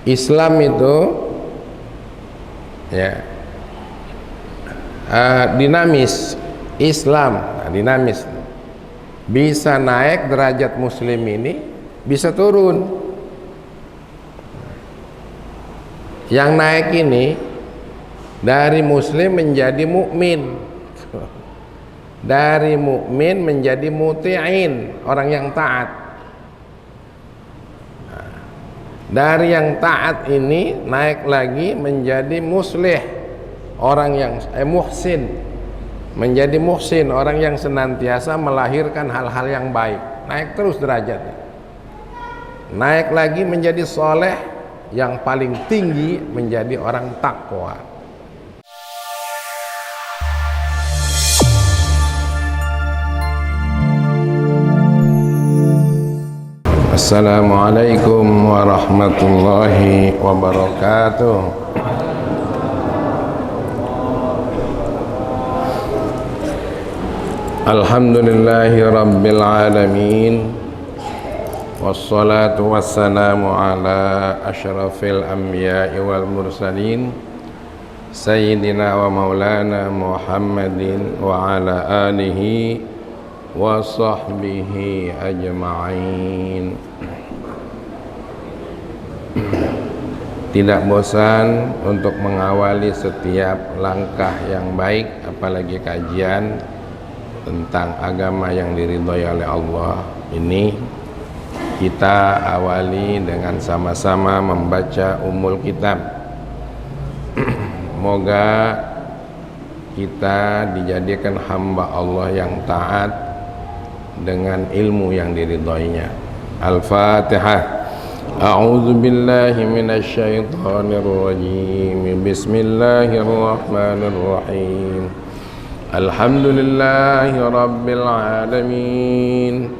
Islam itu ya dinamis. Islam dinamis, bisa naik derajat muslim ini, bisa turun. Yang naik ini dari muslim menjadi mukmin, dari mukmin menjadi muti'in, orang yang taat. Dari yang taat ini naik lagi menjadi muslih, orang yang muhsin, menjadi muhsin, orang yang senantiasa melahirkan hal-hal yang baik. Naik terus derajatnya. Naik lagi menjadi soleh, yang paling tinggi menjadi orang takwa. Assalamualaikum warahmatullahi wabarakatuh. Alhamdulillahi rabbil alamin, wassalatu wassalamu ala asyrafil anbiya'i wal mursalin, sayyidina wa maulana Muhammadin wa ala alihi wa sahbihi ajma'in. Tidak bosan untuk mengawali setiap langkah yang baik, apalagi kajian tentang agama yang diridhoi oleh Allah ini, kita awali dengan sama-sama membaca Ummul Kitab. Moga kita dijadikan hamba Allah yang taat dengan ilmu yang diridhoinya. Al-Fatihah. A'udzu billahi minasyaitonir rajim. Bismillahirrahmanirrahim. Alhamdulillahi rabbil alamin,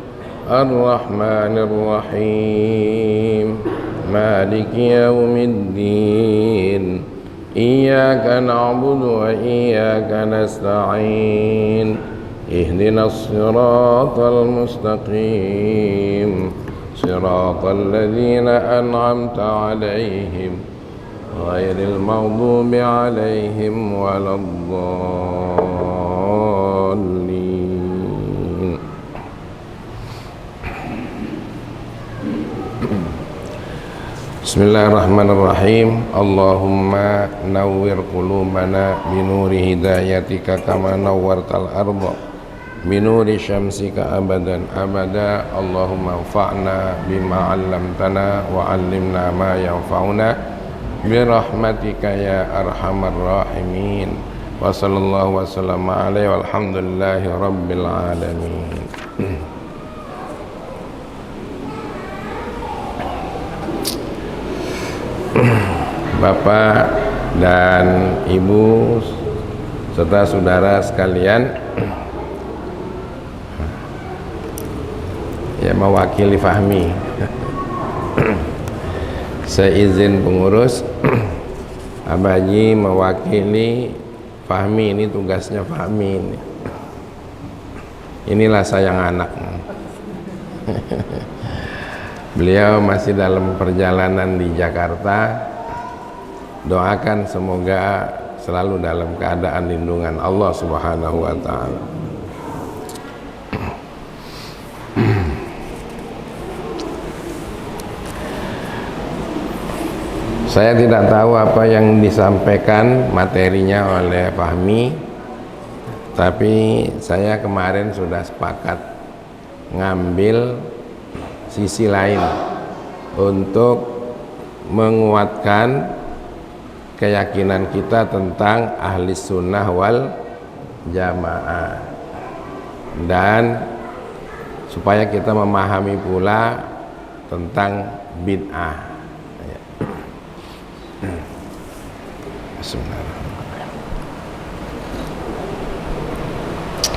ar-rahmanir rahim, maliki yaumiddin, iyyaka na'budu wa iyyaka nasta'in, ihdinas siratal mustaqim, siratal ladzina an'amta 'alaihim ghairil maghdubi 'alaihim waladdallin. Bismillahirrahmanirrahim. Allahumma nawwir qulubana binuri hidayatika kama nawwartal arda binuri syamsika abadan abada. Allahumma anfa'na bima 'allamtana wa 'allimna ma yanfa'una birahmatika ya arhamar rahimin. Wa sallallahu wa sallama alaihi walhamdulillahi rabbil alamin. Bapak dan Ibu serta saudara sekalian, ya mewakili Fahmi, saya izin pengurus, Abah Haji mewakili Fahmi, ini tugasnya Fahmi ini. Inilah sayang anak. Beliau masih dalam perjalanan di Jakarta. Doakan semoga selalu dalam keadaan lindungan Allah Subhanahu wa ta'ala. Saya tidak tahu apa yang disampaikan materinya oleh Fahmi, tapi saya kemarin sudah sepakat ngambil sisi lain untuk menguatkan keyakinan kita tentang ahli sunnah wal jamaah, dan supaya kita memahami pula tentang bid'ah.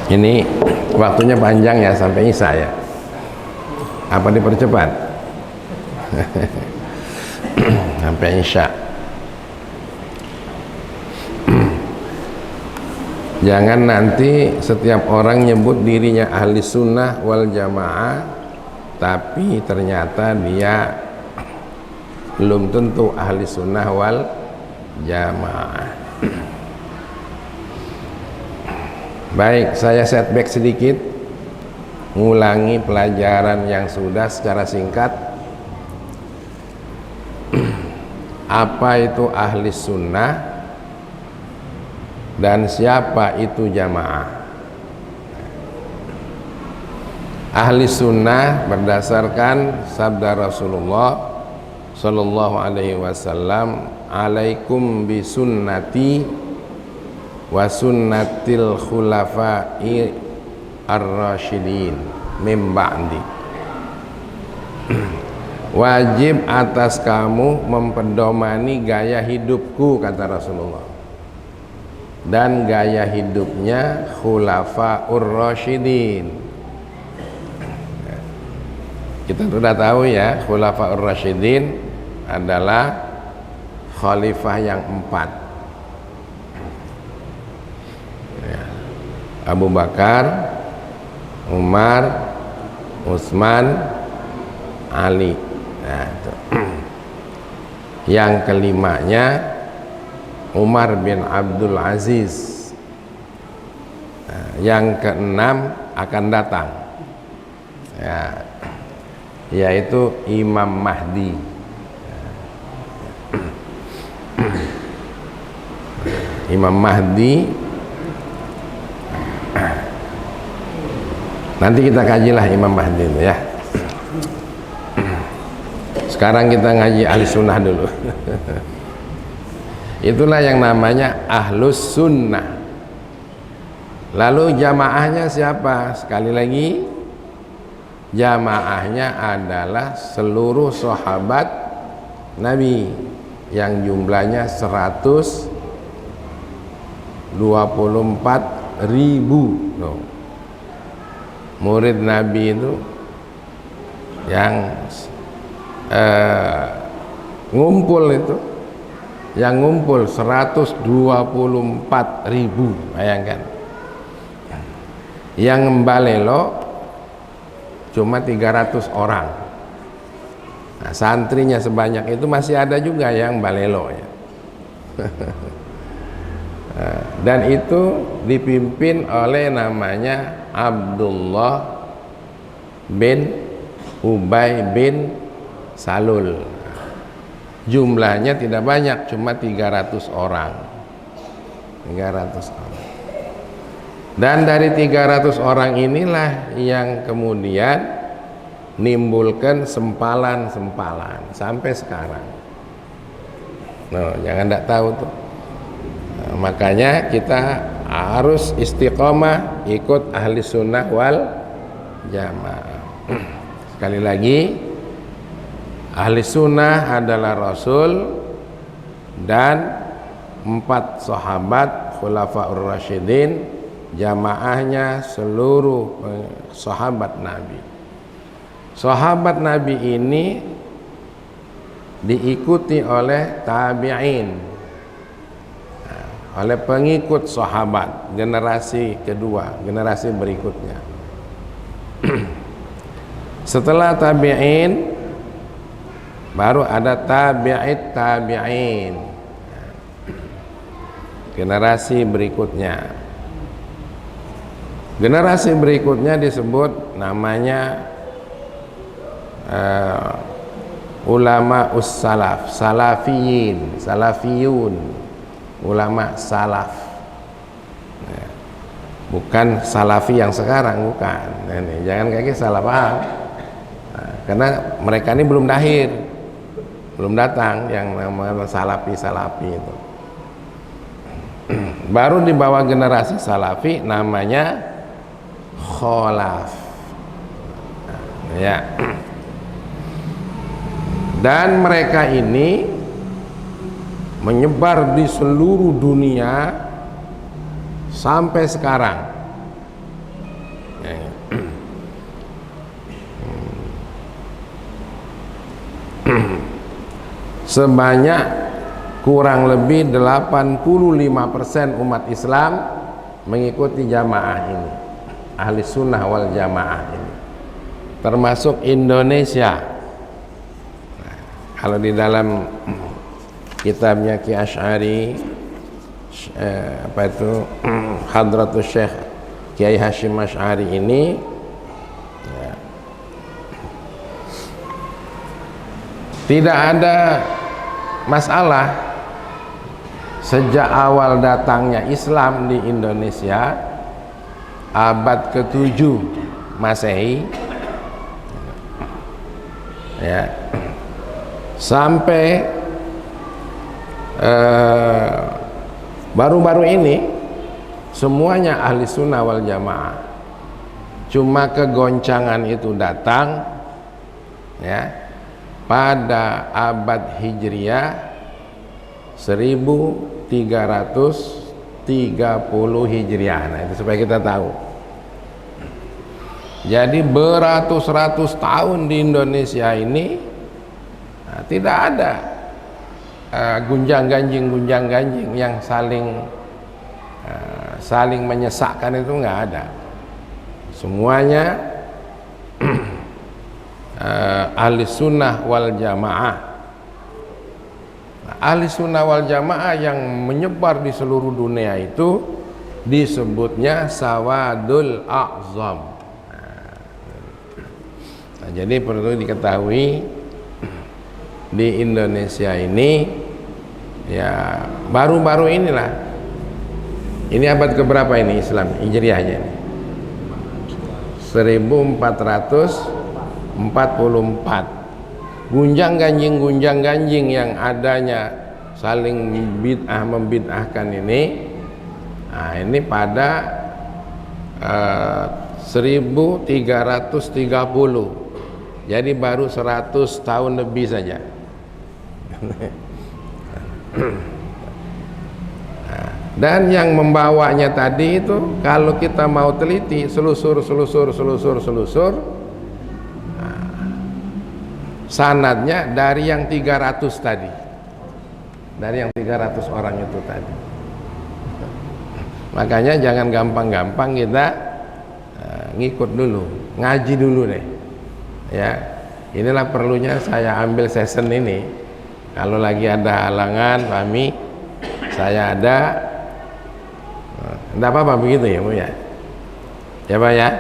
Ini waktunya panjang ya, sampai Isya ya. Apa dipercepat? Sampai Isya. Jangan nanti setiap orang nyebut dirinya ahli sunnah wal jamaah, tapi ternyata dia belum tentu ahli sunnah wal jamaah. Baik, saya setback sedikit, ngulangi pelajaran yang sudah secara singkat. Apa itu ahli sunnah dan siapa itu jamaah? Ahli sunnah berdasarkan sabda Rasulullah Sallallahu Alaihi Wasallam, alaikum bi sunnati wa sunnatil khulafa'i ar-rasyidin min ba'di. Wajib atas kamu mempedomani gaya hidupku, kata Rasulullah, dan gaya hidupnya khulafa'ur rasyidin. Kita sudah tahu ya, khulafa'ur rasyidin adalah khalifah yang 4, ya. Abu Bakar, Umar, Utsman, Ali. Nah, itu. Yang kelimanya Umar bin Abdul Aziz. Nah, yang keenam akan datang, ya, yaitu Imam Mahdi. Imam Mahdi nanti kita kajilah Imam Mahdi itu ya. Sekarang kita ngaji ahli sunnah dulu. Itulah yang namanya ahlus sunnah. Lalu jamaahnya siapa? Sekali lagi, jamaahnya adalah seluruh sahabat Nabi yang jumlahnya 124.000. Murid Nabi itu yang ngumpul itu, yang ngumpul 124.000, bayangkan. Yang mbalelo cuma 300 orang. Nah, santrinya sebanyak itu masih ada juga yang balelo ya. Dan itu dipimpin oleh namanya Abdullah bin Ubay bin Salul. Jumlahnya tidak banyak, cuma 300 orang. 300 orang. Dan dari 300 orang inilah yang kemudian nimbulkan sempalan-sempalan sampai sekarang. Jangan tidak tahu tuh. Makanya kita harus istiqomah ikut ahli sunnah wal jamaah. Sekali lagi, ahli sunnah adalah Rasul dan 4 sahabat khulafaur rasyidin, jamaahnya seluruh sahabat Nabi. Sahabat Nabi ini diikuti oleh tabi'in, oleh pengikut sahabat generasi kedua, generasi berikutnya. Setelah tabi'in baru ada tabi'it tabi'in, generasi berikutnya. Generasi berikutnya disebut namanya ulama us-salaf, salafiyin, salafiyun, ulama salaf. Bukan salafi yang sekarang, bukan. Ini jangan kayak salah paham. Karena mereka ini belum lahir, belum datang yang namanya salafi itu. Baru di bawah generasi salafi namanya kholaf, ya. Dan mereka ini menyebar di seluruh dunia sampai sekarang. Sebanyak kurang lebih 85% umat Islam mengikuti jamaah ini, ahli sunnah wal jamaah ini, termasuk Indonesia. Kalau di dalam kitabnya Ki Asy'ari apa itu Hadratus Syekh Kiai Hasyim Asy'ari ini ya, tidak ada masalah sejak awal datangnya Islam di Indonesia abad ke-7 Masehi ya, sampai baru-baru ini semuanya ahli sunnah wal jamaah. Cuma kegoncangan itu datang ya pada abad Hijriah 1330 Hijriah. Nah, itu supaya kita tahu. Jadi beratus-ratus tahun di Indonesia ini tidak ada gunjang-ganjing yang saling menyesakkan, itu nggak ada. Semuanya ahli sunnah wal jamaah. Ahli sunnah wal jamaah yang menyebar di seluruh dunia itu disebutnya sawadul a'zam. Nah, jadi perlu diketahui di Indonesia ini ya baru-baru inilah, ini abad keberapa ini Islam Hijriahnya ini? 1444. Gunjang-ganjing yang adanya saling membid'ahkan ini, nah ini pada 1330. Jadi baru 100 tahun lebih saja. Dan yang membawanya tadi itu kalau kita mau teliti selusur sanadnya dari yang 300 tadi, dari yang 300 orang itu tadi. Makanya jangan gampang-gampang kita ngikut dulu, ngaji dulu deh ya. Inilah perlunya saya ambil season ini. Kalau lagi ada halangan Fahmi, saya ada. Enggak apa-apa begitu ya Bu ya? Ya Pak ya?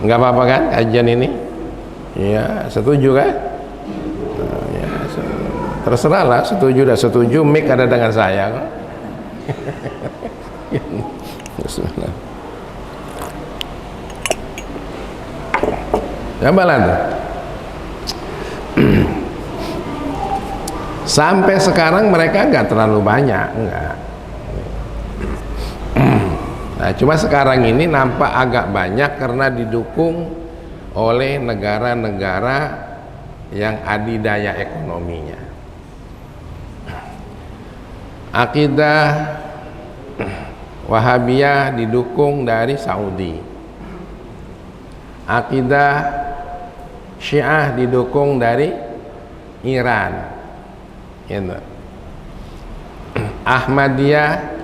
Enggak apa-apa kan kajian ini? Ya, setuju kan? Ya, terserah lah, setuju dah setuju, mic ada dengan saya kok. Bismillah. Cobalah tuh. Sampai sekarang mereka enggak terlalu banyak, enggak. Nah, cuma sekarang ini nampak agak banyak karena didukung oleh negara-negara yang adidaya ekonominya. Akidah Wahabiyah didukung dari Saudi. Akidah Syiah didukung dari Iran. Gitu. Ahmadiyah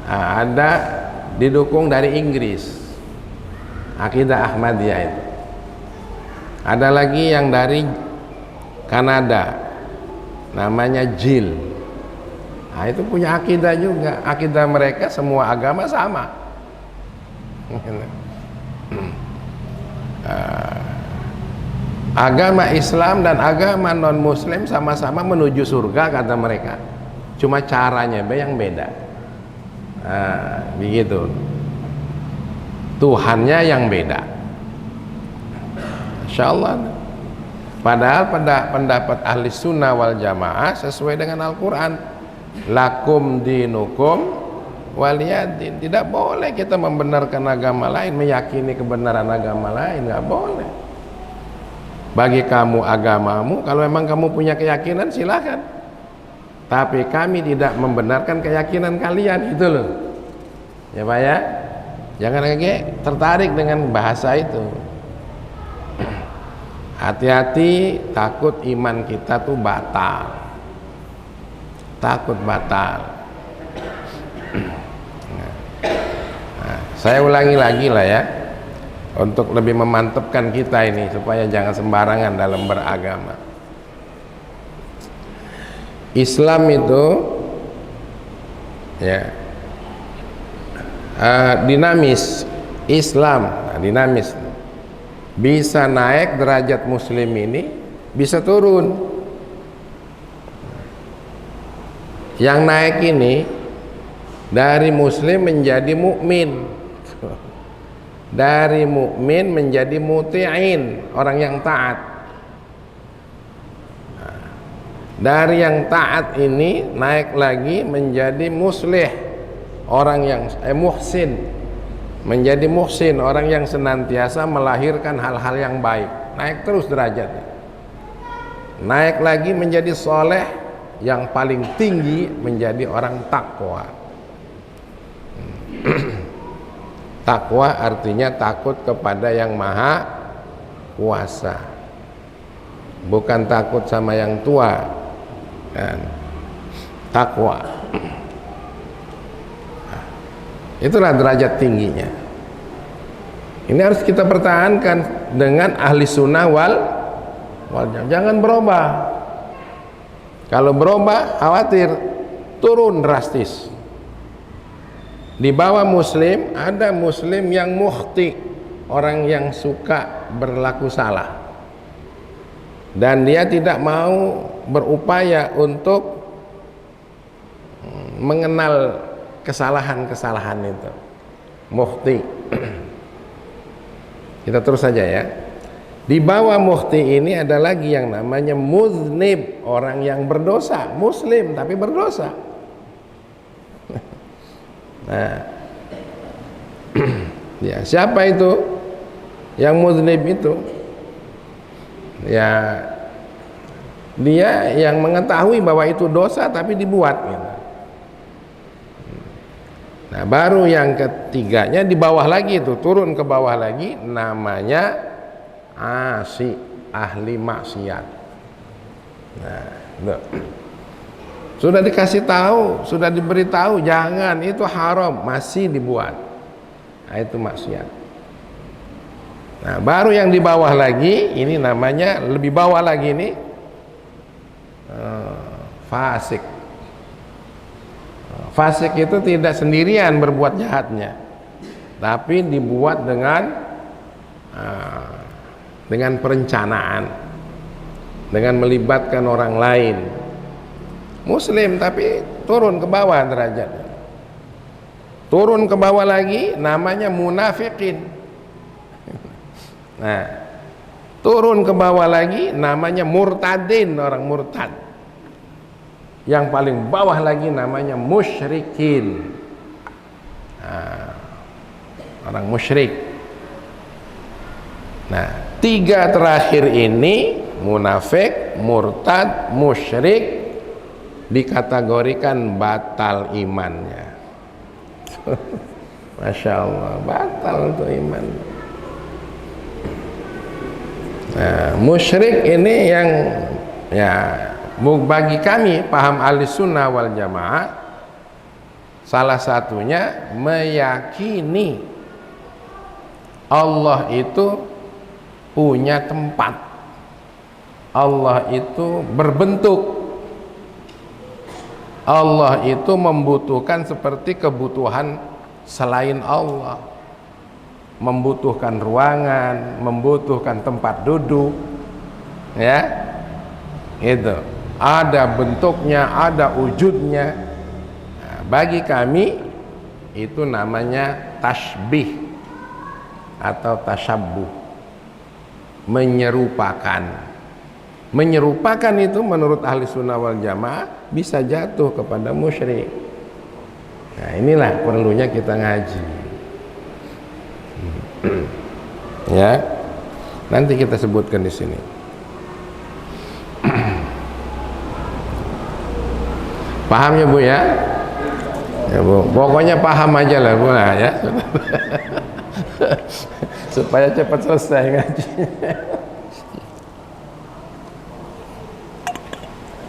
ada didukung dari Inggris. Akidah Ahmadiyah itu. Ada lagi yang dari Kanada, namanya JIL. Nah, itu punya akidah juga. Akidah mereka semua agama sama. Agama Islam dan agama non-Muslim sama-sama menuju surga kata mereka. Cuma caranya yang beda. Begitu. Tuhannya yang beda. Insyaallah. Padahal pada pendapat ahli sunnah wal jamaah sesuai dengan Al-Quran, lakum dinukum waliyadin. Tidak boleh kita membenarkan agama lain, meyakini kebenaran agama lain, nggak boleh. Bagi kamu agamamu, kalau memang kamu punya keyakinan silakan, tapi kami tidak membenarkan keyakinan kalian, itu loh ya Pak ya. Jangan lagi tertarik dengan bahasa itu. Hati-hati, takut iman kita tuh batal, takut batal. Nah, saya ulangi lagi lah ya, untuk lebih memantapkan kita ini supaya jangan sembarangan dalam beragama. Islam itu ya dinamis. Islam dinamis, bisa naik derajat muslim ini, bisa turun. Yang naik ini dari muslim menjadi mukmin, dari mukmin menjadi muti'in, orang yang taat. Dari yang taat ini naik lagi menjadi muslih, orang yang muhsin, menjadi muhsin, orang yang senantiasa melahirkan hal-hal yang baik. Naik terus derajatnya. Naik lagi menjadi soleh, yang paling tinggi menjadi orang takwa. Takwa artinya takut kepada yang maha kuasa, bukan takut sama yang tua kan. Takwa itulah derajat tingginya. Ini harus kita pertahankan dengan ahli sunnah wal jamaah. Jangan berubah. Kalau berubah khawatir turun drastis. Di bawah muslim ada muslim yang mukhti, orang yang suka berlaku salah, dan dia tidak mau berupaya untuk mengenal kesalahan-kesalahan itu. Mukhti. Kita terus saja ya. Di bawah mukhti ini ada lagi yang namanya muznib, orang yang berdosa, muslim tapi berdosa. Nah, ya, siapa itu yang muznib itu? Ya, dia yang mengetahui bahwa itu dosa tapi dibuat gitu. Nah, baru yang ketiganya di bawah lagi itu, turun ke bawah lagi, namanya asi, ahli maksiat. Nah, itu. Sudah dikasih tahu, sudah diberitahu jangan, itu haram, masih dibuat. Nah, itu maksiat. Nah, baru yang di bawah lagi, ini namanya lebih bawah lagi ini fasik. Fasik itu tidak sendirian berbuat jahatnya, tapi dibuat dengan perencanaan, dengan melibatkan orang lain. Muslim tapi turun ke bawah derajatnya. Turun ke bawah lagi namanya munafikin. Nah, turun ke bawah lagi namanya murtadin, orang murtad. Yang paling bawah lagi namanya musyrikin. Nah, orang musyrik. Nah, tiga terakhir ini, munafik, murtad, musyrik, dikategorikan batal imannya. Masya Allah, batal untuk iman. Nah, musyrik ini yang ya bagi kami paham ahli sunnah wal jamaah, salah satunya meyakini Allah itu punya tempat, Allah itu berbentuk, Allah itu membutuhkan seperti kebutuhan selain Allah, membutuhkan ruangan, membutuhkan tempat duduk, ya, itu ada bentuknya, ada wujudnya. Nah, bagi kami itu namanya tasbih atau tasyabbuh, menyerupakan. Menyerupakan itu menurut ahli sunnah wal jamaah bisa jatuh kepada musyrik. Nah, inilah perlunya kita ngaji. Ya, nanti kita sebutkan di sini. Paham ya Bu ya? Ya Bu, pokoknya paham aja lah Bu ya. Supaya cepat selesai ngaji.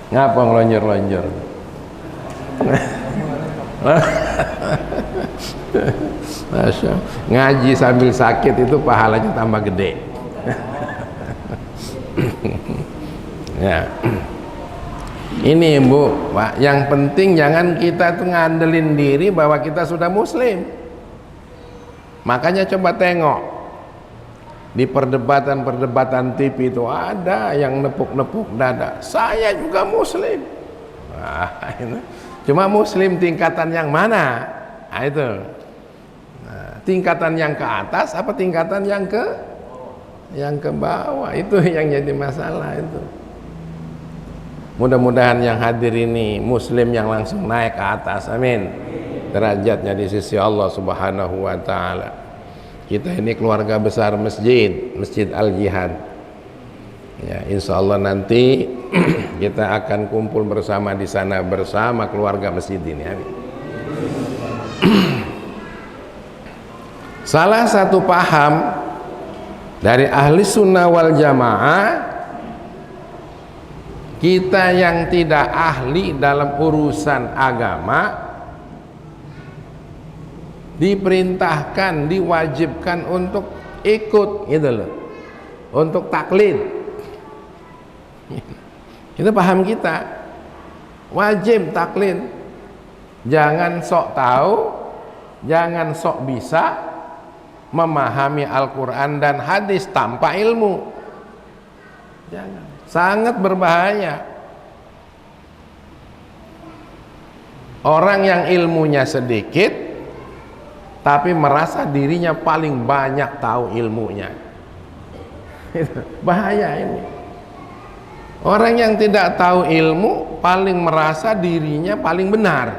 Ngapa ngelonjor-lonjor? Masya Allah. Ngaji sambil sakit itu pahalanya tambah gede. Ya. Ini Bu, Pak, yang penting jangan kita tuh ngandelin diri bahwa kita sudah muslim. Makanya coba tengok di perdebatan-perdebatan TV itu ada yang nepuk-nepuk dada. Saya juga muslim. Nah, itu. Cuma muslim tingkatan yang mana? Nah, itu. Nah, tingkatan yang ke atas apa tingkatan yang ke bawah? Itu yang jadi masalah itu. Mudah-mudahan yang hadir ini muslim yang langsung naik ke atas, amin, derajatnya di sisi Allah Subhanahu wa ta'ala. Kita ini keluarga besar Masjid Al-Jihad ya, insya Allah nanti kita akan kumpul bersama di sana bersama keluarga masjid ini, amin. Salah satu paham dari ahli sunnah wal jamaah, kita yang tidak ahli dalam urusan agama diperintahkan, diwajibkan untuk ikut gitu loh, untuk taklid. Itu paham kita, wajib taklid. Jangan sok tahu, jangan sok bisa memahami Al-Quran dan hadis tanpa ilmu. Jangan, sangat berbahaya. Orang yang ilmunya sedikit tapi merasa dirinya paling banyak tahu ilmunya, bahaya ini. Orang yang tidak tahu ilmu paling merasa dirinya paling benar.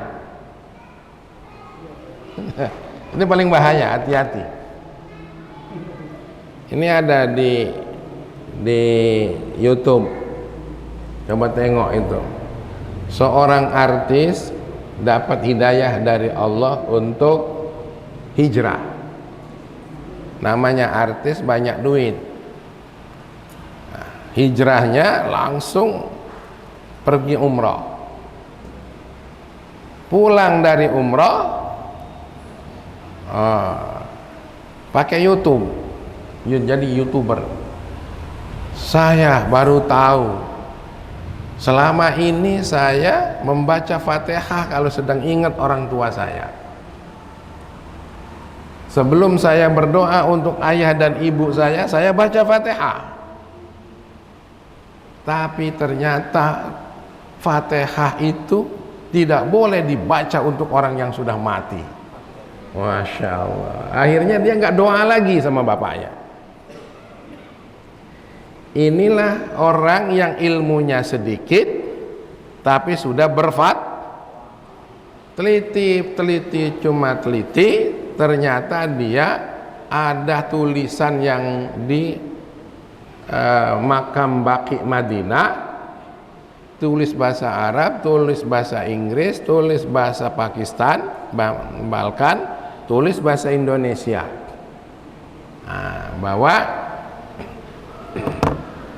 Ini paling bahaya, hati-hati. Ini ada di YouTube, coba tengok itu. Seorang artis dapat hidayah dari Allah untuk hijrah. Namanya artis, banyak duit. Nah, hijrahnya langsung pergi umrah. Pulang dari umrah pakai YouTube, jadi YouTuber. Saya baru tahu, selama ini saya membaca Fatihah kalau sedang ingat orang tua saya. Sebelum saya berdoa untuk ayah dan ibu saya baca Fatihah. Tapi ternyata Fatihah itu tidak boleh dibaca untuk orang yang sudah mati. Masya Allah. Akhirnya dia nggak doa lagi sama bapaknya. Inilah orang yang ilmunya sedikit tapi sudah teliti, cuma teliti, ternyata dia ada tulisan yang di makam Baqi Madinah, tulis bahasa Arab, tulis bahasa Inggris, tulis bahasa Pakistan, Balkan, tulis bahasa Indonesia. Nah, bahwa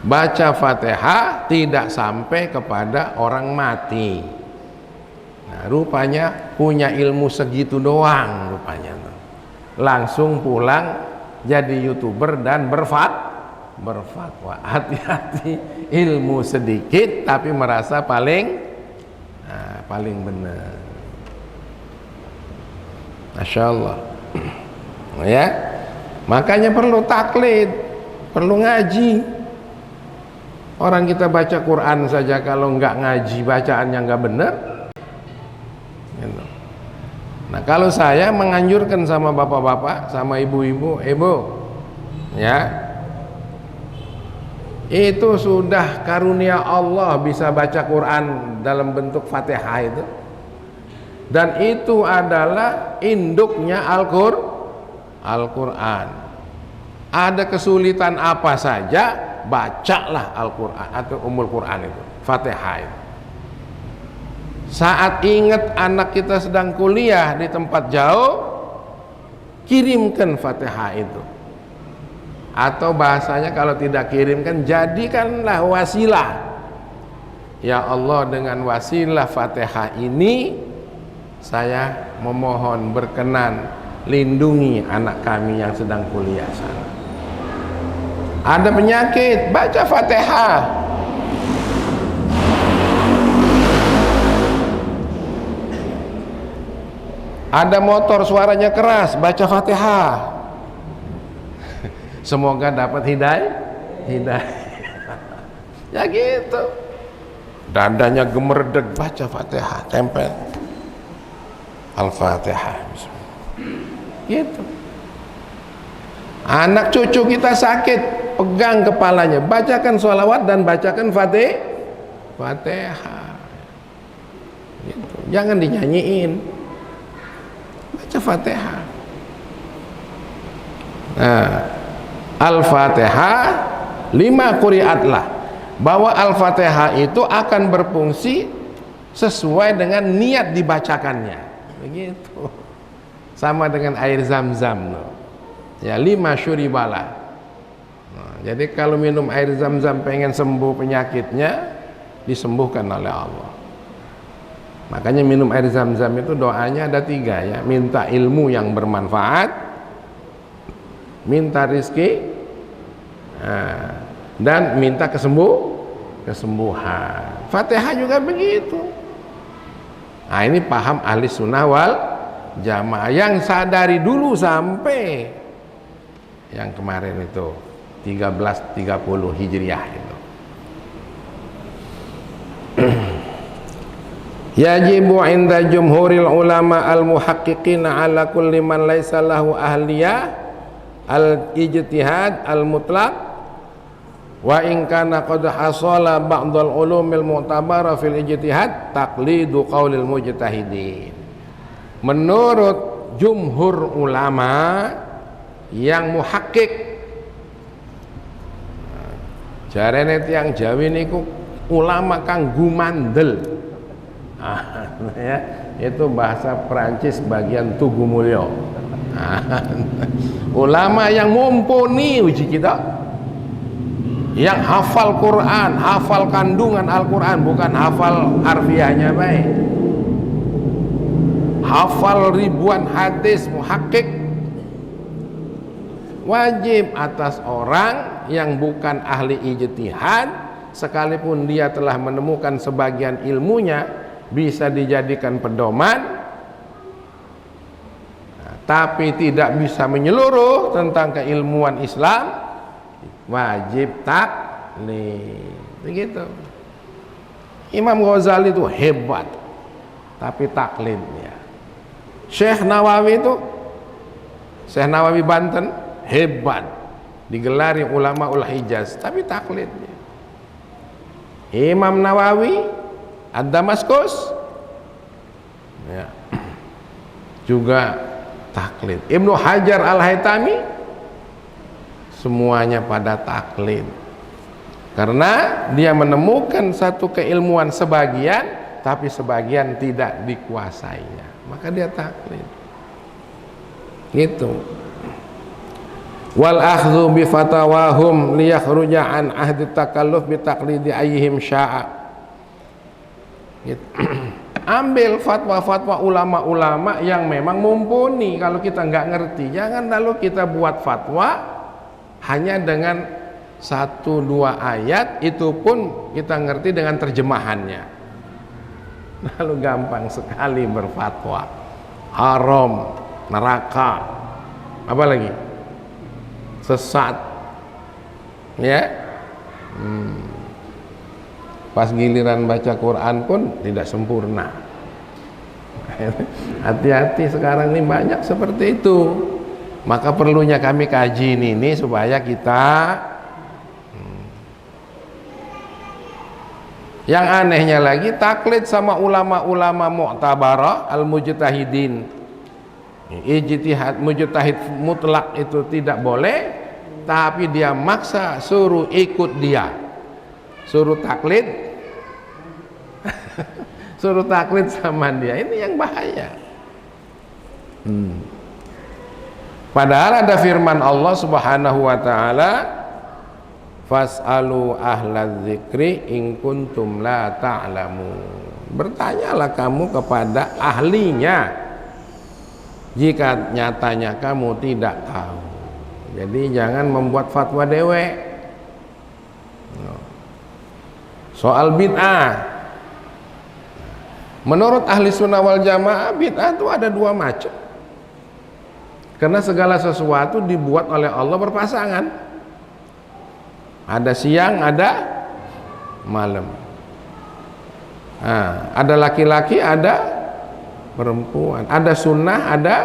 baca Fatihah tidak sampai kepada orang mati. Nah, rupanya punya ilmu segitu doang rupanya. Langsung pulang jadi YouTuber dan berfatwa. Hati-hati, ilmu sedikit tapi merasa paling benar. Masya Allah. Ya, makanya perlu taklid, perlu ngaji. Orang kita baca Quran saja kalau nggak ngaji, bacaannya nggak benar. Nah, kalau saya menganjurkan sama bapak-bapak, sama ibu-ibu, ya, itu sudah karunia Allah bisa baca Quran dalam bentuk Fatihah itu, dan itu adalah induknya Al-Quran. Ada kesulitan apa saja, bacalah Al-Quran atau Ummul Quran itu, Fatihah itu. Saat ingat anak kita sedang kuliah di tempat jauh, kirimkan Fatihah itu. Atau bahasanya kalau tidak kirimkan, jadikanlah wasilah. Ya Allah, dengan wasilah Fatihah ini saya memohon berkenan lindungi anak kami yang sedang kuliah sana. Ada penyakit, baca Fatihah. Ada motor suaranya keras, baca Fatihah. Semoga dapat hidayah. Ya gitu. Dadanya gemerdeg, baca Fatihah, tempel Al-Fatihah. Gitu. Anak cucu kita sakit, pegang kepalanya, bacakan sholawat dan bacakan Fatihah. Gitu. Jangan dinyanyiin, baca Fatihah. Nah, Al-Fatihah 5 quri'atlah, bahwa Al-Fatihah itu akan berfungsi sesuai dengan niat dibacakannya. Begitu. Sama dengan air zam-zam. Ya, 5 syuribalah. Nah, jadi kalau minum air zam-zam pengen sembuh penyakitnya, disembuhkan oleh Allah. Makanya minum air zam-zam itu doanya ada 3 ya. Minta ilmu yang bermanfaat, minta rizki, dan minta kesembuhan. Fatihah juga begitu. Nah, ini paham ahli sunnah wal jamaah yang sadari dulu sampai yang kemarin itu 1330 Hijriah itu. Yajibu inda jumhuril ulama al-muhaqqiqina ala kulli man laysa lahu ahliyah al-ijtihad al-mutlaq wa in kana qad hasala ba'dul ulumil mu'tabara fil ijtihad taqlidu qaulil mujtahidin. Menurut jumhur ulama yang muhakkik, jarene tiyang Jawi niku ulama kang gumandel. Ya, itu bahasa Perancis bagian Tugu Mulyo. Ulama yang mumpuni uji kita, yang hafal Quran, hafal kandungan Al-Quran, bukan hafal harfiahnya baik, hafal ribuan hadis muhakkik. Wajib atas orang yang bukan ahli ijtihad, sekalipun dia telah menemukan sebagian ilmunya, bisa dijadikan pedoman, tapi tidak bisa menyeluruh tentang keilmuan Islam, wajib taklid. Begitu. Imam Ghazali itu hebat, tapi taklidnya. Syekh Nawawi itu, Syekh Nawawi Banten, hebat, digelari ulama ul Hijaz, tapi taklidnya. Imam Nawawi Ad-Damaskus, ya, juga taklid. Ibnu Hajar Al-Haytami, semuanya pada taklid, karena dia menemukan satu keilmuan sebagian, tapi sebagian tidak dikuasainya, maka dia taklid. Gitu. Wal akhdhu bi fatawahum liyakhruja an ahdi takalluf bi taqlidi ayyihim sya'a. Gitu. Ambil fatwa-fatwa ulama-ulama yang memang mumpuni. Kalau kita nggak ngerti, jangan lalu kita buat fatwa hanya dengan 1-2 ayat, itu pun kita ngerti dengan terjemahannya. Lalu gampang sekali berfatwa. Haram, neraka, apa lagi? Sesat, ya. Pas giliran baca Quran pun tidak sempurna. Hati-hati, sekarang ini banyak seperti itu. Maka perlunya kami kaji ini supaya kita yang anehnya lagi, taklid sama ulama-ulama mu'tabarah al-mujtahidin. Ijtihad mujtahid mutlak itu tidak boleh, tapi dia maksa suruh ikut dia, suruh taklid suruh taklid sama dia. Ini yang bahaya. Padahal ada firman Allah Subhanahu wa taala, fas'alu ahlaz zikri in kuntum la ta'lamun. Bertanyalah kamu kepada ahlinya jika nyatanya kamu tidak tahu. Jadi jangan membuat fatwa dewek. Soal bid'ah, menurut ahli sunnah wal jamaah, bid'ah itu ada dua macam. Karena segala sesuatu dibuat oleh Allah berpasangan. Ada siang, ada malam. Nah, ada laki-laki, ada perempuan. Ada sunnah, ada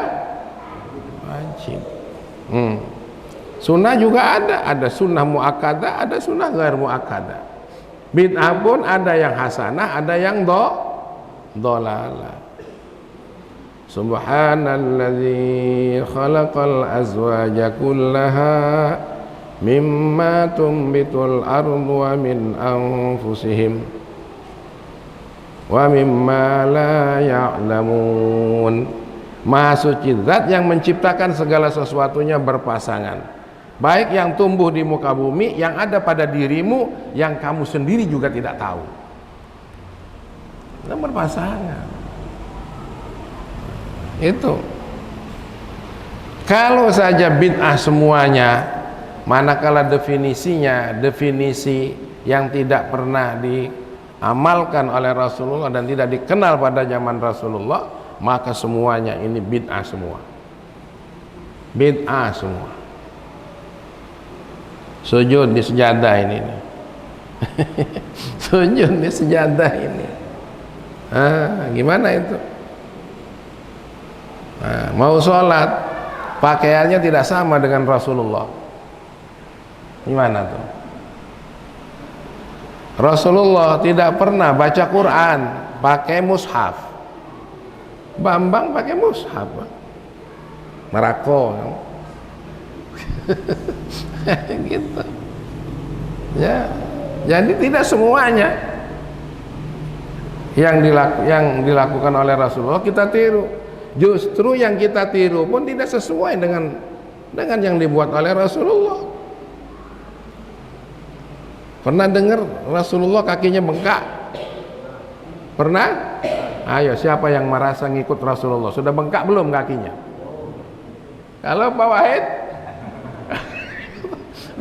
wajib. Sunnah juga ada sunnah muakkadah, ada sunnah ghair muakkadah. Bid'ah pun ada yang hasanah, ada yang dolalah. Subhanalladzi khalaqal azwaja kullaha mimma tumbitul ardu wa min anfusihim wa mimma la ya'lamun. Maha suci zat yang menciptakan segala sesuatunya berpasangan, baik yang tumbuh di muka bumi, yang ada pada dirimu, yang kamu sendiri juga tidak tahu. Itu berpasangan. Itu kalau saja bid'ah semuanya, manakala definisinya definisi yang tidak pernah diamalkan oleh Rasulullah dan tidak dikenal pada zaman Rasulullah, maka semuanya ini bid'ah semua. Bid'ah semua. Sujud di sejadah ini sujud di sejadah ini, gimana itu? Mau sholat pakaiannya tidak sama dengan Rasulullah, gimana tuh? Rasulullah tidak pernah baca Quran pakai mushaf. Bambang pakai mushaf, Marako gitu ya. Jadi tidak semuanya yang dilakukan oleh Rasulullah kita tiru. Justru yang kita tiru pun tidak sesuai dengan yang dibuat oleh Rasulullah. Pernah dengar Rasulullah kakinya bengkak? Pernah? Ayo, siapa yang merasa ngikut Rasulullah? Sudah bengkak belum kakinya? Kalau Pak Wahid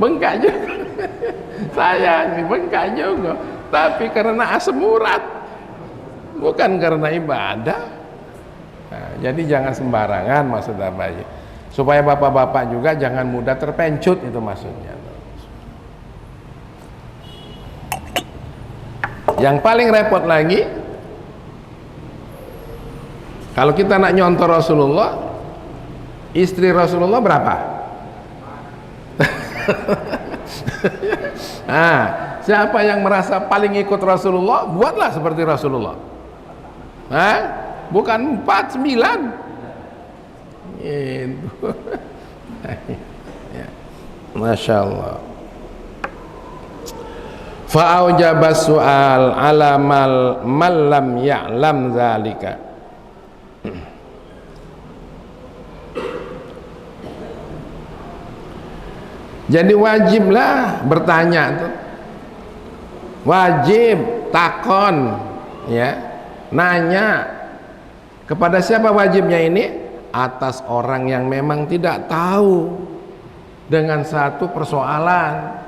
bengkak juga. Saya ini bengkak juga, tapi karena asam urat, bukan karena ibadah. Nah, jadi jangan sembarangan, maksud Abaye, supaya bapak-bapak juga jangan mudah terpencut, itu maksudnya. Yang paling repot lagi, kalau kita nak nyontor Rasulullah, istri Rasulullah berapa? Nah, siapa yang merasa paling ikut Rasulullah, buatlah seperti Rasulullah. Bukan 4, 9 gitu. Ya. Masya Allah. Fa'aujaba su'al ala man lam ya'lam zalika. Jadi wajiblah bertanya tuh. Wajib takon, ya, nanya. Kepada siapa wajibnya ini? Atas orang yang memang tidak tahu dengan satu persoalan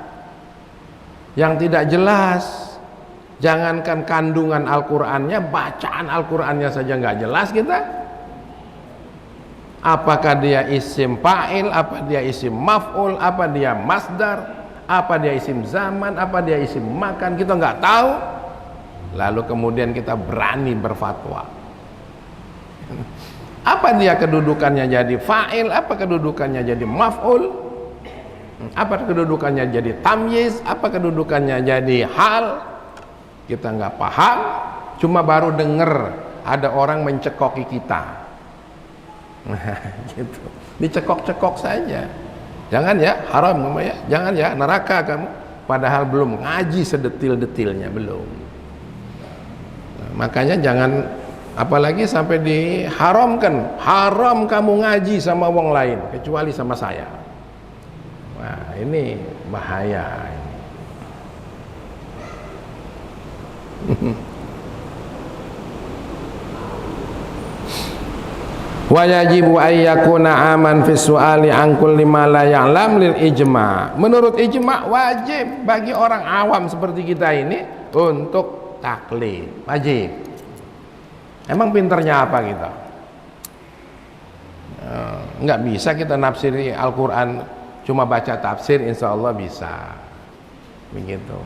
yang tidak jelas. Jangankan kandungan Al-Qur'annya, bacaan Al-Qur'annya saja nggak jelas kita. Apakah dia isim fa'il, apa dia isim maf'ul, apa dia masdar, apa dia isim zaman, apa dia isim makan, kita nggak tahu. Lalu kemudian kita berani berfatwa. Apa dia kedudukannya jadi fa'il, apa kedudukannya jadi maf'ul, apa kedudukannya jadi tamyiz, apa kedudukannya jadi hal. Kita nggak paham, cuma baru dengar ada orang mencekoki kita. Nah, gitu. Dicekok-cekok saja. Jangan ya, haram kamu ya. Jangan ya, neraka kamu. Padahal belum ngaji sedetil-detilnya, belum. Nah, makanya jangan, apalagi sampai diharamkan, haram kamu ngaji sama wong lain kecuali sama saya. Wah, ini bahaya. Wa yajibu ay yakuna aman fi su'ali an kulli ma la ya'lam lil ijma'. Menurut ijma' wajib bagi orang awam seperti kita ini untuk taklid, wajib. Emang pinternya apa kita? Enggak bisa kita nafsiri Al-Quran cuma baca tafsir, insya Allah bisa. Begitu.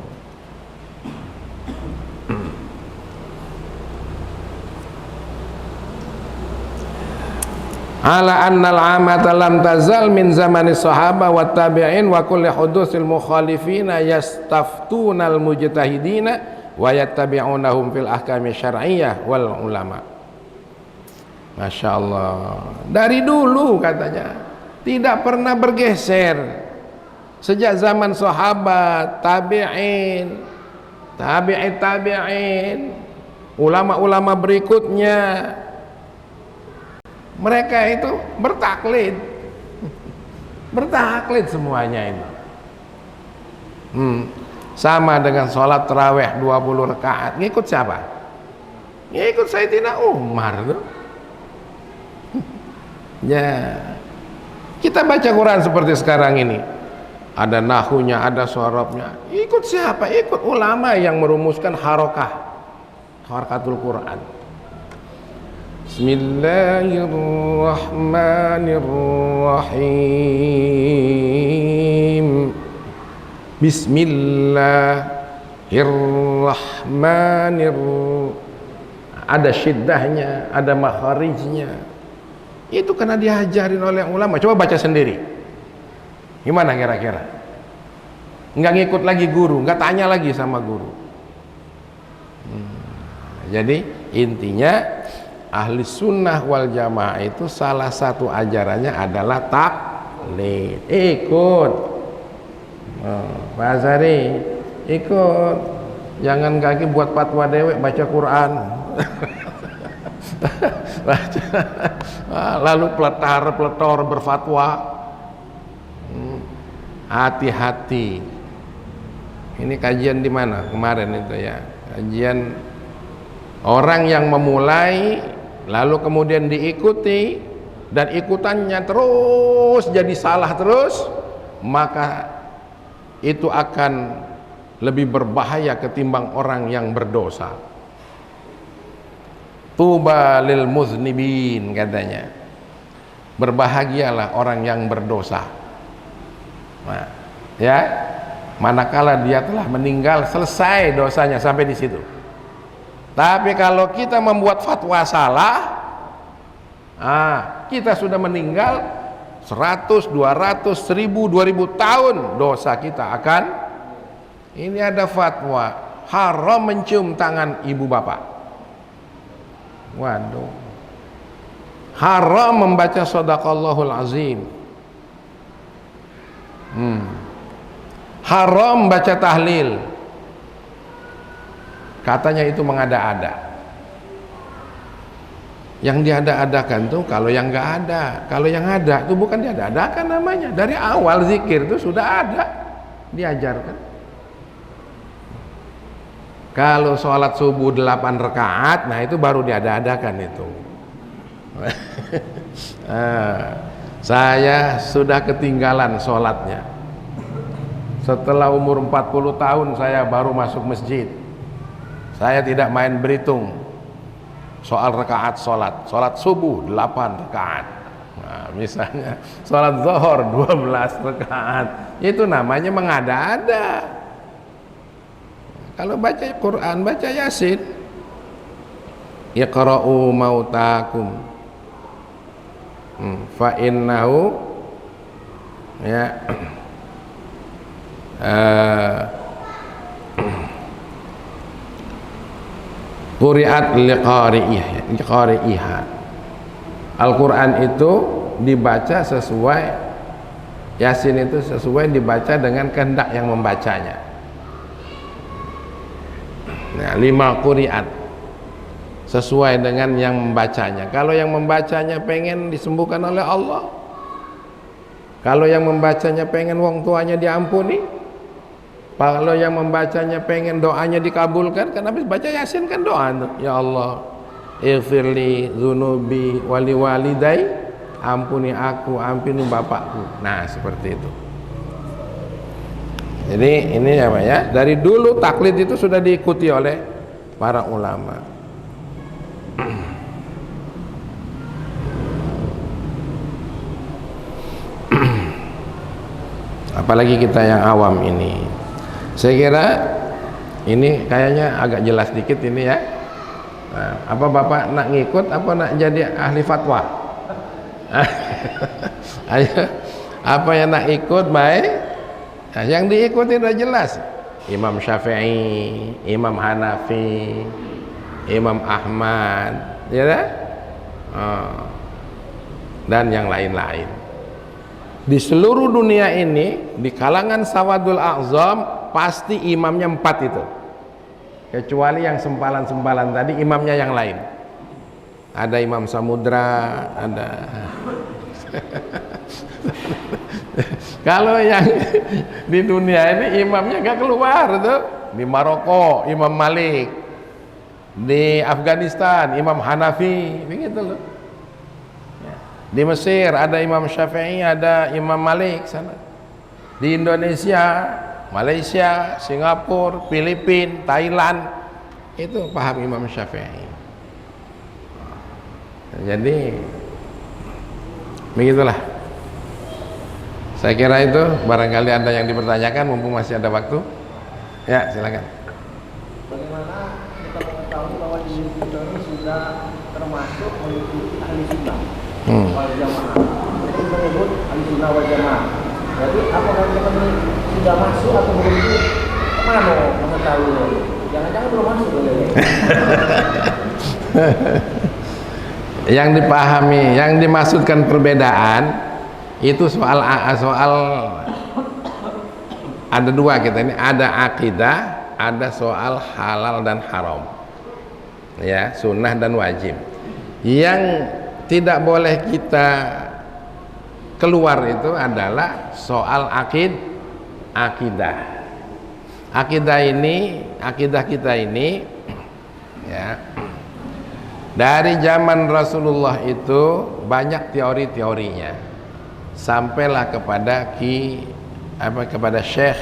Ala annal amata lam tazal min zamani sahaba wa tabi'in wa kulli hudusil mukhalifina yastaftunal mujtahidina wa yattabi'unahum fil ahkami syar'iyyah wal ulama. Masya Allah, dari dulu katanya tidak pernah bergeser sejak zaman sahabat, tabi'in, tabi'in, ulama-ulama berikutnya, mereka itu bertaklid semuanya itu. Sama dengan sholat tarawih 20 rakaat, ngikut siapa? Ngikut Sayyidina Umar tuh. Ya, kita baca Quran seperti sekarang ini, ada nahunya, ada sorobnya, ikut siapa? Ikut ulama yang merumuskan harakatul Quran. Bismillahirrahmanirrahim. Bismillahirrahmanirrahim. Ada syiddahnya, ada makharijnya. Itu karena diajarin oleh ulama. Coba baca sendiri. Gimana kira-kira? Nggak ngikut lagi guru, nggak tanya lagi sama guru. Jadi intinya ahli sunnah wal jamaah itu salah satu ajarannya adalah taklid. Ikut Pak Azhari, ikut. Jangan kaki buat fatwa dewek baca Quran. Lalu peletor berfatwa. Hati-hati. Ini kajian di mana kemarin itu ya? Kajian orang yang memulai lalu kemudian diikuti dan ikutannya terus jadi salah terus, maka itu akan lebih berbahaya ketimbang orang yang berdosa. Tuba lil muznibin katanya. Berbahagialah orang yang berdosa. Nah, ya, manakala dia telah meninggal selesai dosanya sampai di situ. Tapi kalau kita membuat fatwa salah, kita sudah meninggal 100, 200, 1000, 2000 tahun, dosa kita akan. Ini ada fatwa haram mencium tangan ibu bapak. Waduh, haram membaca Shadaqallahul Azim, haram baca tahlil, katanya itu mengada-ada. Yang diada-adakan tuh kalau yang nggak ada, kalau yang ada itu bukan diada-adakan namanya. Dari awal zikir itu sudah ada, diajarkan. Kalau sholat subuh 8 rakaat, nah itu baru diada-adakan itu. Saya sudah ketinggalan sholatnya. Setelah umur 40 tahun saya baru masuk masjid. Saya tidak main berhitung soal rakaat sholat. Sholat subuh 8 rakaat. Nah, misalnya sholat zuhur 12 rakaat. Itu namanya mengada-ada. Kalau baca Quran, baca Yasin, Iqra'u mautakum fa innahu ya quri'at liqari'iha. Al-Quran itu dibaca sesuai, Yasin itu sesuai dibaca dengan kehendak yang membacanya. Nah, 5 quri'at sesuai dengan yang membacanya. Kalau yang membacanya pengen disembuhkan oleh Allah, kalau yang membacanya pengen wong tuanya diampuni, kalau yang membacanya pengen doanya dikabulkan, kan habis baca Yasin kan doa tuh. Ya Allah, ighfirli dzunubi wali walidai, ampuni aku, ampuni bapakku. Nah, seperti itu. Jadi ini apa ya? Dari dulu taklid itu sudah diikuti oleh para ulama. Apalagi kita yang awam ini. Saya kira ini kayaknya agak jelas dikit ini ya. Nah, apa Bapak nak ngikut apa nak jadi ahli fatwa? Ayo, apa yang nak ikut baik? Nah, yang diikuti sudah jelas. Imam Syafi'i, Imam Hanafi, Imam Ahmad, ya kan? Dan yang lain-lain. Di seluruh dunia ini, di kalangan Sawadul A'zam pasti imamnya 4 itu. Kecuali yang sempalan-sempalan tadi, imamnya yang lain. Ada Imam Samudra, ada. Kalau yang di dunia ini imamnya gak keluar tuh. Di Maroko Imam Malik, di Afghanistan Imam Hanafi, begitu loh. Di Mesir ada Imam Syafi'i, ada Imam Malik sana. Di Indonesia, Malaysia, Singapura, Filipina, Thailand itu paham Imam Syafi'i. Jadi begitulah. Saya kira itu, barangkali ada yang dipertanyakan mumpung masih ada waktu. Ya, silakan. Bagaimana kita mengetahui bahwa diri kita ini sudah termasuk mengikuti ahli sunnah wal jamaah? Jadi kita menyebut ahli sunnah wal jamaah. Jadi apakah kita ini sudah masuk atau belum itu? Kemana mengetahui? Jangan-jangan belum masuk ya? Yang dipahami, yang dimaksudkan perbedaan itu soal ada dua kita ini, ada akidah, ada soal halal dan haram, ya, sunnah dan wajib. Yang tidak boleh kita keluar itu adalah soal akidah. Akidah kita ini, ya, dari zaman Rasulullah itu banyak teori-teorinya, sampailah kepada kepada Syekh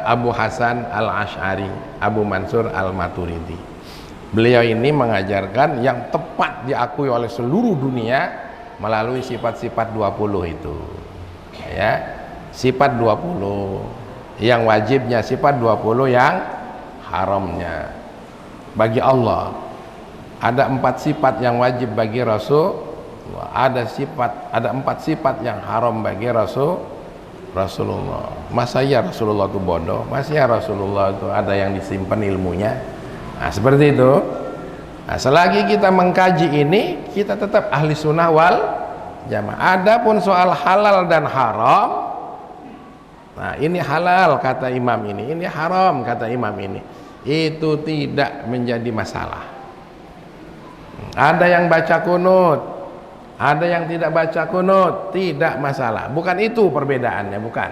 Abu Hasan Al-Asy'ari, Abu Mansur Al-Maturidi. Beliau ini mengajarkan yang tepat diakui oleh seluruh dunia melalui sifat-sifat 20 itu, ya, sifat 20 yang wajibnya, sifat 20 yang haramnya. Bagi Allah ada 4 sifat yang wajib bagi Rasul, ada 4 sifat yang haram bagi Rasulullah. Masa ya Rasulullah itu bodoh? Masa ya Rasulullah itu ada yang disimpan ilmunya? Nah, seperti itu. Nah, selagi kita mengkaji ini, kita tetap ahli sunnah wal jamaah. Adapun soal halal dan haram, nah ini halal kata imam ini haram kata imam ini, itu tidak menjadi masalah. Ada yang baca kunut, ada yang tidak baca kunut, tidak masalah. Bukan itu perbedaannya, bukan.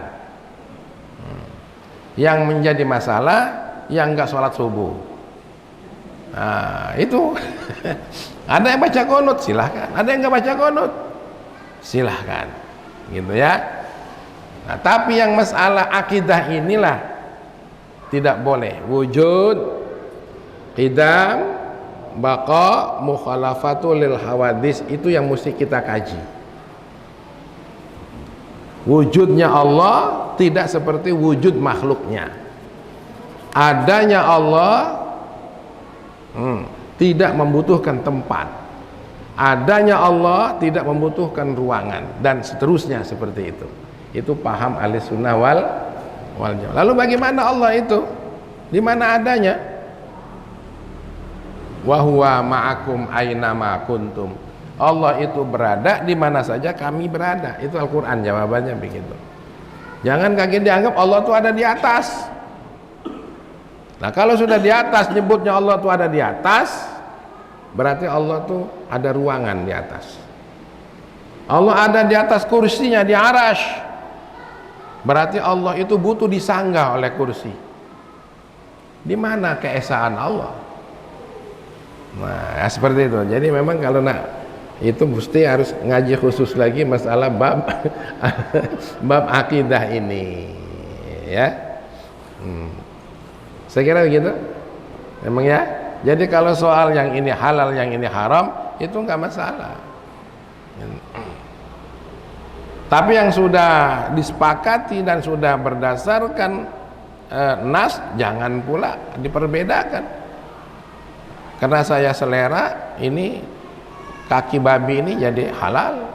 Yang menjadi masalah yang enggak sholat subuh. Nah, itu. Ada yang baca kunut, silahkan. Ada yang enggak baca kunut, silahkan. Gitu ya. Nah, tapi yang masalah akidah inilah tidak boleh. Wujud, qidam, baqa, mukhalafatu lil hawadis, itu yang mesti kita kaji. Wujudnya Allah tidak seperti wujud makhluknya. Adanya Allah tidak membutuhkan tempat. Adanya Allah tidak membutuhkan ruangan, dan seterusnya seperti itu. Itu paham ahli sunnah wal jamaah. Lalu bagaimana Allah itu? Di mana adanya? Wa huwa ma'akum aina ma kuntum. Allah itu berada di mana saja kami berada. Itu Al-Qur'an, jawabannya begitu. Jangan kaget dianggap Allah itu ada di atas. Nah, kalau sudah di atas, nyebutnya Allah itu ada di atas, berarti Allah itu ada ruangan di atas. Allah ada di atas kursinya, di arash, berarti Allah itu butuh disanggah oleh kursi. Di mana keesaan Allah? Nah, seperti itu. Jadi memang kalau itu mesti harus ngaji khusus lagi masalah bab bab akidah ini, ya. Saya kira begitu. Memang ya. Jadi kalau soal yang ini halal, yang ini haram, itu nggak masalah. Tapi yang sudah disepakati dan sudah berdasarkan nas, jangan pula diperbedakan. Karena saya selera ini kaki babi ini jadi halal.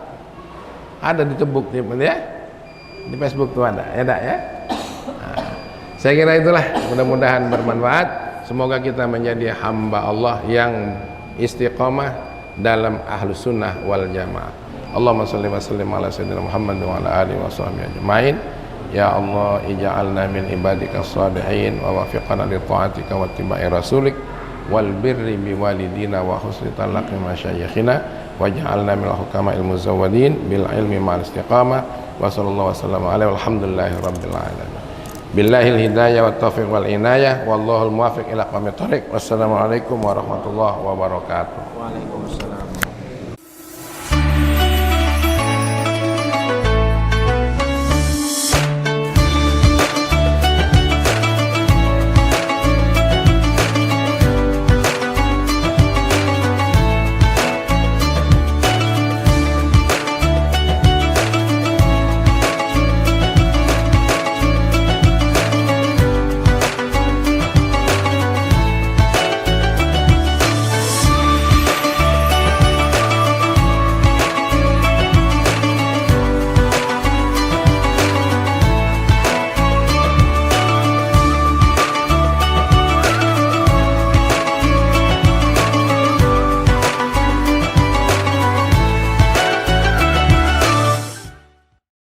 Ada ditebuk ya. Di Facebook tuh ada, ya enggak ya? Nah, saya kira itulah, mudah-mudahan bermanfaat. Semoga kita menjadi hamba Allah yang istiqomah dalam ahlus sunnah wal jamaah. Allahumma salli wa sallim ala sayyidina Muhammad wa ala alihi wa sahbihi ajma'in. Ya Allah, ij'alna min ibadika shalihin wa wafiqna li ta'atika wa ittiba'i rasulik wal birri bi walidina wa husni talaqi masyayikhina waj'alna minal hukama'il muzawwadin bil ilmi ma'al istiqamah wa sallallahu wasallam alaihi walhamdulillahi rabbil alamin. Billahil hidayah wat taufiq wal inayah wallahul muwaffiq ila aqwamit thoriq. Wassalamualaikum warahmatullahi wabarakatuh. Waalaikumsalam.